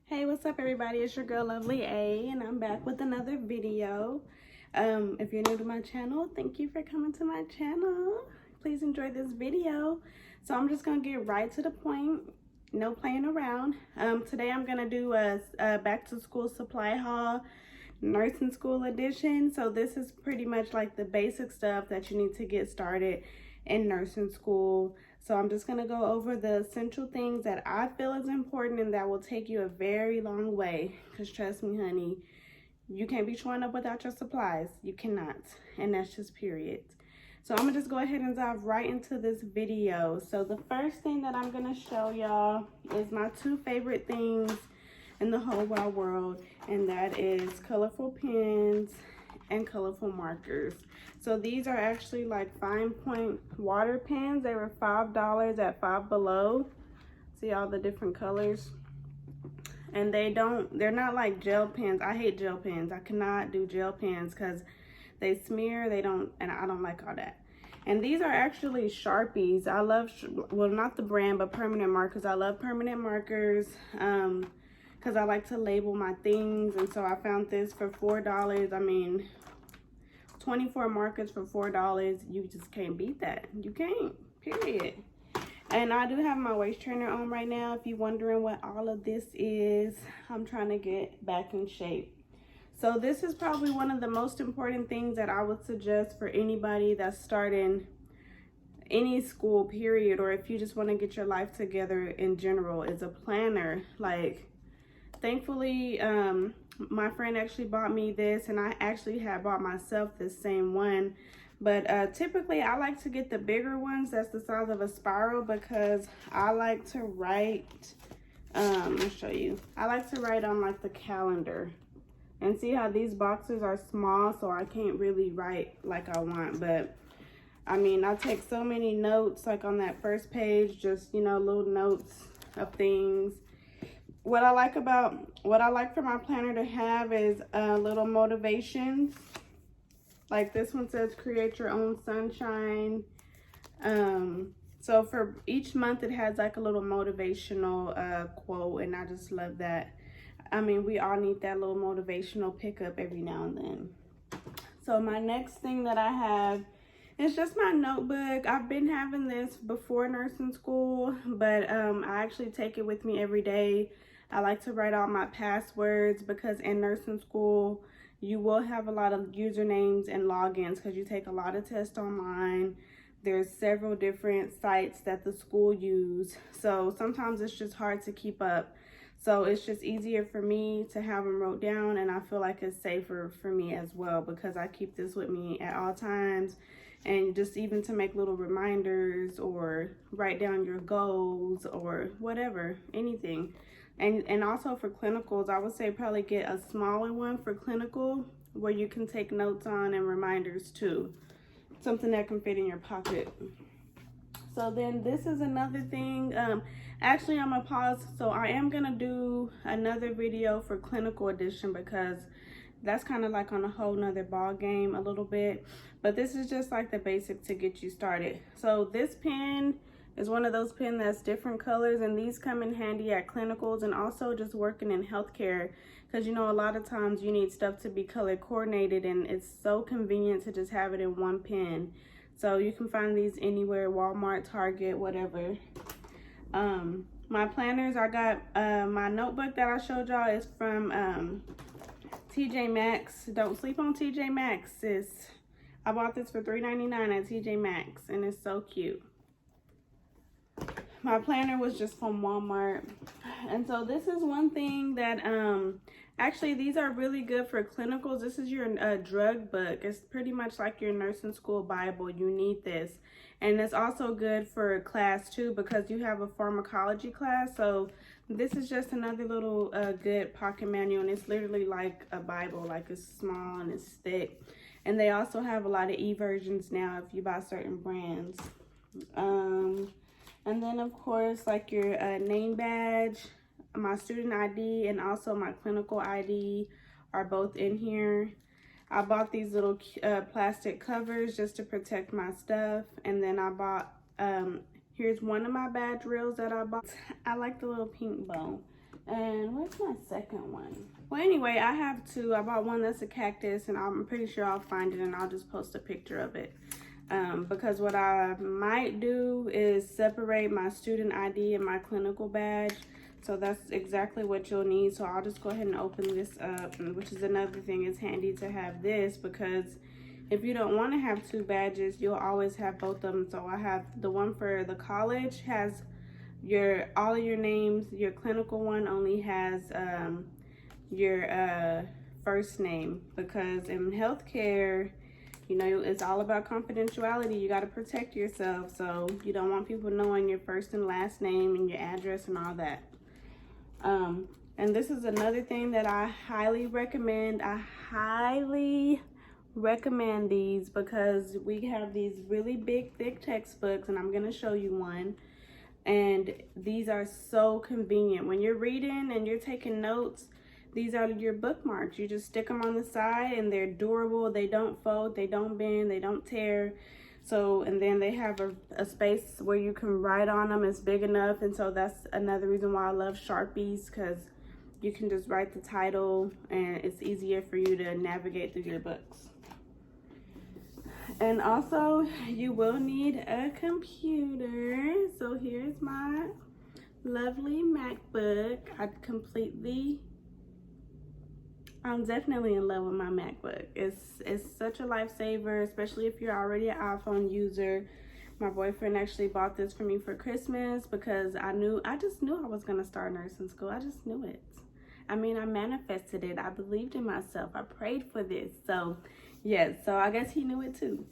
Hey, what's up everybody? It's your girl Lovely A and I'm back with another video. If you're new to my channel, thank you for coming to my channel. Please enjoy this video. So I'm just gonna get right to the point, no playing around. Today I'm gonna do a back to school supply haul, nursing school edition. So this is pretty much like the basic stuff that you need to get started in nursing school. So I'm just going to go over the essential things that I feel is important and that will take you a very long way. Because trust me, honey, you can't be showing up without your supplies. You cannot. And that's just period. So I'm going to just go ahead and dive right into this video. So the first thing that I'm going to show y'all is my two favorite things in the whole wide world. And that is colorful pens and colorful markers. So these are actually like fine point water pens. They were $5 at Five Below. See all the different colors. And they're not like gel pens. I hate gel pens. I cannot do gel pens because they smear, and I don't like all that. And these are actually Sharpies. I love, well, not the brand, but permanent markers. I love permanent markers because I like to label my things. And so I found this for $4. I mean, 24 markers for $4. You just can't beat that. You can't, period. And I do have my waist trainer on right now. If you're wondering what all of this is, I'm trying to get back in shape. So this is probably one of the most important things that I would suggest for anybody that's starting any school, period, or if you just want to get your life together in general, is a planner. Like, thankfully, my friend actually bought me this, and I actually had bought myself this same one. But typically I like to get the bigger ones that's the size of a spiral because I like to write, I'll show you. I like to write on like the calendar. And see how these boxes are small, so I can't really write like I want. But I mean, I take so many notes, like on that first page, just, you know, little notes of things. What I like for my planner to have is little motivations. Like this one says, create your own sunshine. So for each month, it has like a little motivational quote, and I just love that. I mean, we all need that little motivational pickup every now and then. So my next thing that I have is just my notebook. I've been having this before nursing school, but I actually take it with me every day. I like to write all my passwords because in nursing school, you will have a lot of usernames and logins because you take a lot of tests online. There's several different sites that the school use. So sometimes it's just hard to keep up. So it's just easier for me to have them wrote down, and I feel like it's safer for me as well because I keep this with me at all times. And just even to make little reminders or write down your goals or whatever, anything. And also for clinicals, I would say probably get a smaller one for clinical where you can take notes on and reminders too. Something that can fit in your pocket. So then this is another thing. Actually, I'm gonna pause. So I am gonna do another video for clinical edition because that's kind of like on a whole nother ball game a little bit. But this is just like the basic to get you started. So this pen is one of those pens that's different colors, and these come in handy at clinicals and also just working in healthcare because, you know, a lot of times you need stuff to be color coordinated, and it's so convenient to just have it in one pen. So you can find these anywhere, Walmart, Target, whatever. My planners, I got my notebook that I showed y'all is from TJ Maxx. Don't sleep on TJ Maxx, sis. I bought this for $3.99 at TJ Maxx, and it's so cute. My planner was just from Walmart. And so this is one thing that actually these are really good for clinicals. This is your drug book. It's pretty much like your nursing school Bible. You need this. And it's also good for class too because you have a pharmacology class. So this is just another little good pocket manual, and it's literally like a Bible. Like, it's small and it's thick. And they also have a lot of e-versions now if you buy certain brands. And then, of course, like your name badge, my student ID, and also my clinical ID are both in here. I bought these little plastic covers just to protect my stuff. And then I bought, here's one of my badge reels that I bought. I like the little pink bow. And where's my second one? Well, anyway, I have two. I bought one that's a cactus, and I'm pretty sure I'll find it and I'll just post a picture of it. Because what I might do is separate my student ID and my clinical badge. So that's exactly what you'll need. So I'll just go ahead and open this up, which is another thing. It's handy to have this because if you don't want to have two badges, you'll always have both of them. So I have the one for the college has all of your names. Your clinical one only has your first name, because in healthcare, you know, it's all about confidentiality. You got to protect yourself, so you don't want people knowing your first and last name and your address and all that. And this is another thing that I highly recommend. I highly recommend these because we have these really big, thick textbooks, and I'm going to show you one. And these are so convenient. When you're reading and you're taking notes, these are your bookmarks. You just stick them on the side and they're durable. They don't fold, they don't bend, they don't tear. So, and then they have a space where you can write on them. It's big enough. And so that's another reason why I love Sharpies, because you can just write the title and it's easier for you to navigate through your books. And also, you will need a computer. So here's my lovely MacBook. I'm definitely in love with my MacBook. It's such a lifesaver, especially if you're already an iPhone user. My boyfriend actually bought this for me for Christmas because I just knew I was gonna start nursing school. I just knew it. I mean, I manifested it. I believed in myself. I prayed for this. So yes, so I guess he knew it too.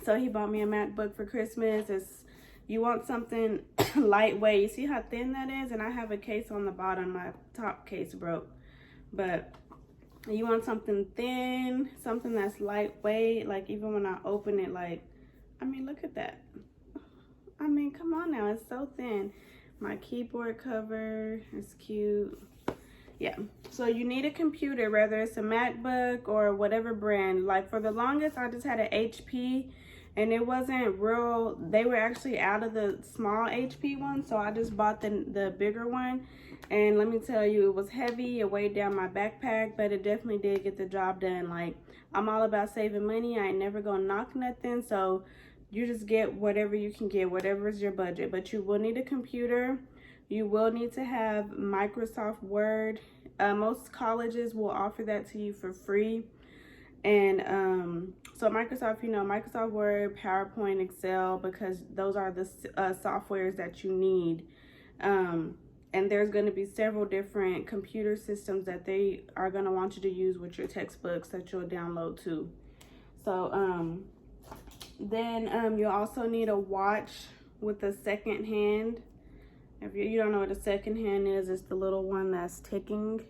So he bought me a MacBook for Christmas. You want something lightweight. You see how thin that is? And I have a case on the bottom. My top case broke. But you want something thin, something that's lightweight. Like even when I open it, like, I mean, look at that. I mean, come on now, it's so thin. My keyboard cover is cute. Yeah, so you need a computer, whether it's a MacBook or whatever brand. Like for the longest, I just had an HP, and it wasn't real. They were actually out of the small HP one, so I just bought the bigger one. And let me tell you, it was heavy. It weighed down my backpack, but it definitely did get the job done. Like, I'm all about saving money. I ain't never gonna knock nothing. So you just get whatever you can get, whatever is your budget. But you will need a computer. You will need to have Microsoft Word. Most colleges will offer that to you for free. And so Microsoft, you know, Microsoft Word, PowerPoint, Excel, because those are the softwares that you need. And there's going to be several different computer systems that they are going to want you to use with your textbooks that you'll download too. So then you'll also need a watch with a second hand. If you don't know what a second hand is, it's the little one that's ticking.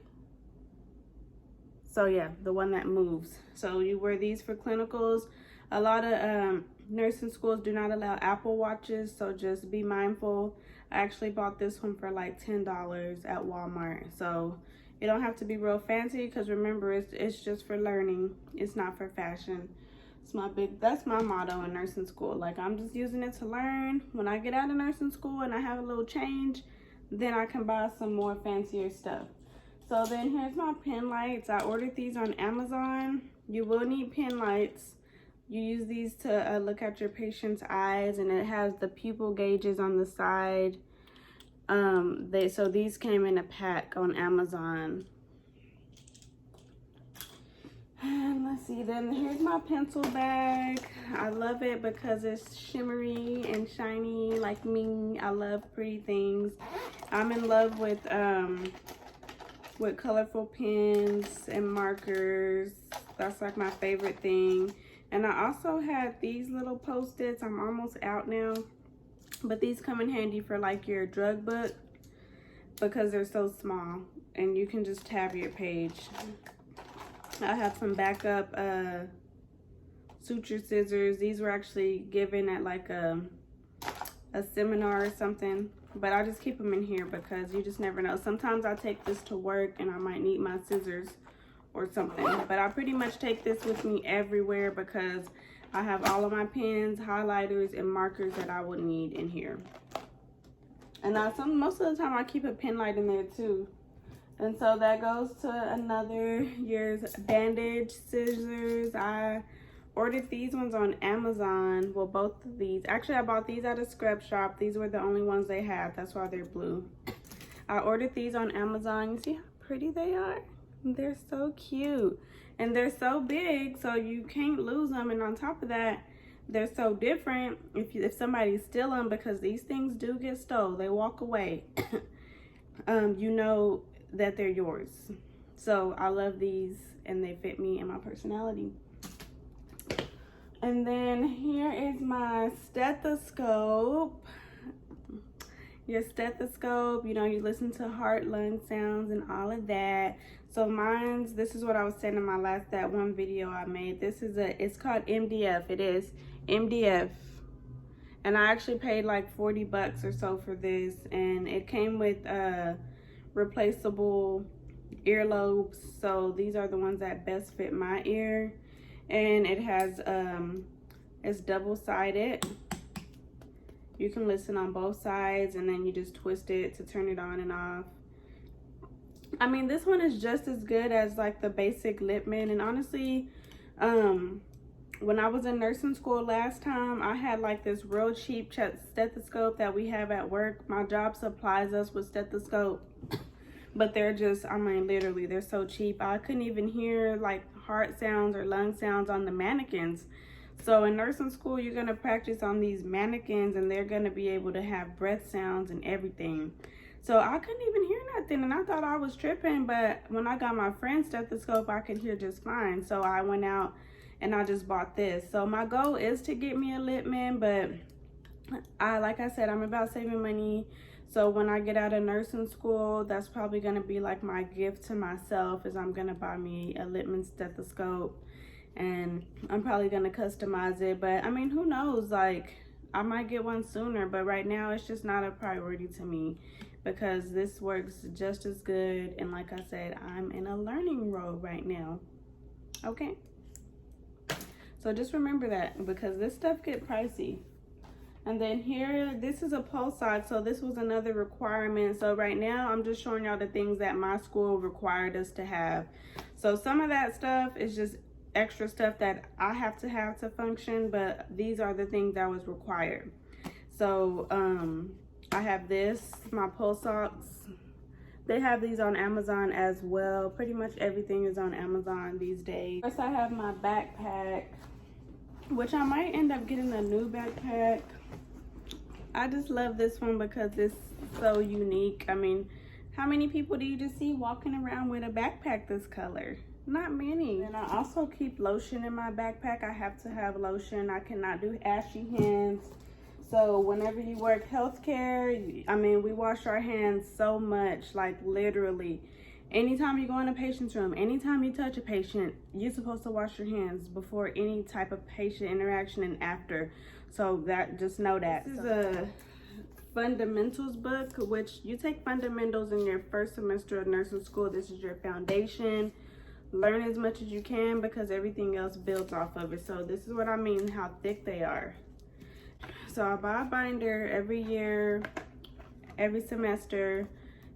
So yeah, the one that moves. So you wear these for clinicals. A lot of nursing schools do not allow Apple Watches, so just be mindful. I actually bought this one for like $10 at Walmart. So it don't have to be real fancy, because remember, it's just for learning. It's not for fashion. That's my motto in nursing school. Like, I'm just using it to learn. When I get out of nursing school and I have a little change, then I can buy some more fancier stuff. So then here's my pen lights. I ordered these on Amazon. You will need pen lights. You use these to look at your patient's eyes, and it has the pupil gauges on the side. So these came in a pack on Amazon. And let's see, then here's my pencil bag. I love it because it's shimmery and shiny like me. I love pretty things. I'm in love with colorful pens and markers. That's like my favorite thing. And I also had these little Post-its. I'm almost out now, but these come in handy for like your drug book because they're so small and you can just tab your page. I have some backup suture scissors. These were actually given at like a seminar or something, but I just keep them in here because you just never know. Sometimes I take this to work and I might need my scissors or something, but I pretty much take this with me everywhere because I have all of my pens, highlighters, and markers that I would need in here. And most of the time I keep a pen light in there too. And so that goes to another year's Bandage Scissors. I ordered these ones on Amazon. Well, both of these. Actually, I bought these at a scrap shop. These were the only ones they had. That's why they're blue. I ordered these on Amazon. You see how pretty they are? They're so cute. And they're so big, so you can't lose them. And on top of that, they're so different if somebody steals them, because these things do get stole. They walk away. You know that they're yours. So I love these, and they fit me and my personality. And then here is my stethoscope. Your stethoscope, you know, you listen to heart, lung sounds and all of that. So mine's, this is what I was saying in my that one video I made. This is it's called MDF. It is MDF. And I actually paid like 40 bucks or so for this, and it came with replaceable earlobes. So these are the ones that best fit my ear. And it has it's double-sided. You can listen on both sides, and then you just twist it to turn it on and off. I mean, this one is just as good as like the basic Lippmann. And honestly, when I was in nursing school last time, I had like this real cheap stethoscope that we have at work. My job supplies us with stethoscope, but they're just, I mean, literally, they're so cheap. I couldn't even hear like heart sounds or lung sounds on the mannequins. So in nursing school, you're going to practice on these mannequins, and they're going to be able to have breath sounds and everything. So I couldn't even hear nothing, and I thought I was tripping, but when I got my friend's stethoscope, I could hear just fine. So I went out and I just bought this. So my goal is to get me a Lippmann, but like I said, I'm about saving money. So when I get out of nursing school, that's probably going to be like my gift to myself, is I'm going to buy me a Lippmann stethoscope, and I'm probably going to customize it. But I mean, who knows, like I might get one sooner, but right now it's just not a priority to me, because this works just as good. And like I said, I'm in a learning role right now. Okay, so just remember that, because this stuff get pricey. And then here, this is a pulse sock. So this was another requirement. So right now I'm just showing y'all the things that my school required us to have. So some of that stuff is just extra stuff that I have to function, but these are the things that was required. So I have this, my pulse socks. They have these on Amazon as well. Pretty much everything is on Amazon these days. First, I have my backpack, which I might end up getting a new backpack. I just love this one because it's so unique. I mean, how many people do you just see walking around with a backpack this color? Not many. And I also keep lotion in my backpack. I have to have lotion. I cannot do ashy hands. So whenever you work healthcare, I mean, we wash our hands so much, like literally. Anytime you go in a patient's room, anytime you touch a patient, you're supposed to wash your hands before any type of patient interaction and after. So that, just know that. This is a fundamentals book, which you take fundamentals in your first semester of nursing school. This is your foundation. Learn as much as you can, because everything else builds off of it. So this is what I mean, how thick they are. So I buy a binder every year, every semester.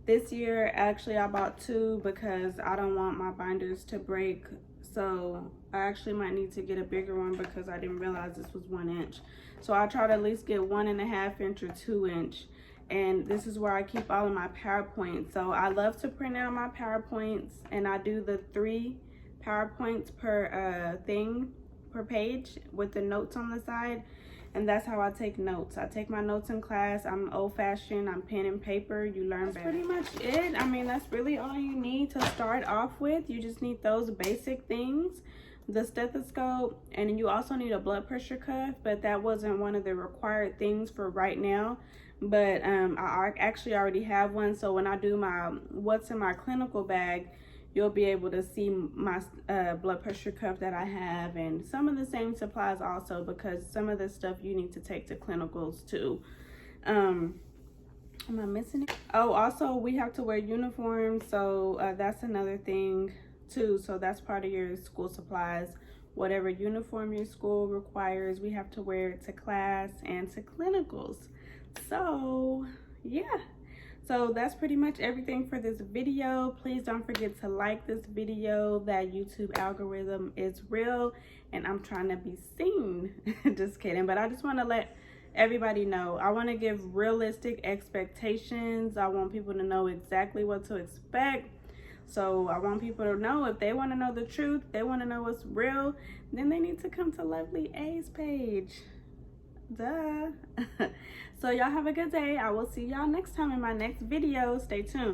This year, actually, I bought 2 because I don't want my binders to break. So I actually might need to get a bigger one, because I didn't realize this was 1 inch. So I try to at least get 1.5 inch or 2 inch. And this is where I keep all of my PowerPoints. So I love to print out my PowerPoints, and I do the 3 PowerPoints per thing per page with the notes on the side. And that's how I take notes. I take my notes in class. I'm old-fashioned. I'm pen and paper. You learn better. That's pretty much it. I mean, that's really all you need to start off with. You just need those basic things. The stethoscope, and you also need a blood pressure cuff, but that wasn't one of the required things for right now. But I actually already have one. So when I do my what's in my clinical bag, you'll be able to see my blood pressure cuff that I have, and some of the same supplies also, because some of the stuff you need to take to clinicals too. Am I missing it? Oh, also we have to wear uniforms, so that's another thing too. So that's part of your school supplies. Whatever uniform your school requires, we have to wear it to class and to clinicals. So yeah. So that's pretty much everything for this video. Please don't forget to like this video. That YouTube algorithm is real and I'm trying to be seen. Just kidding. But I just want to let everybody know. I want to give realistic expectations. I want people to know exactly what to expect. So I want people to know if they want to know the truth, they want to know what's real, then they need to come to Lovely A's page. Duh. So y'all have a good day. I will see y'all next time in my next video. Stay tuned.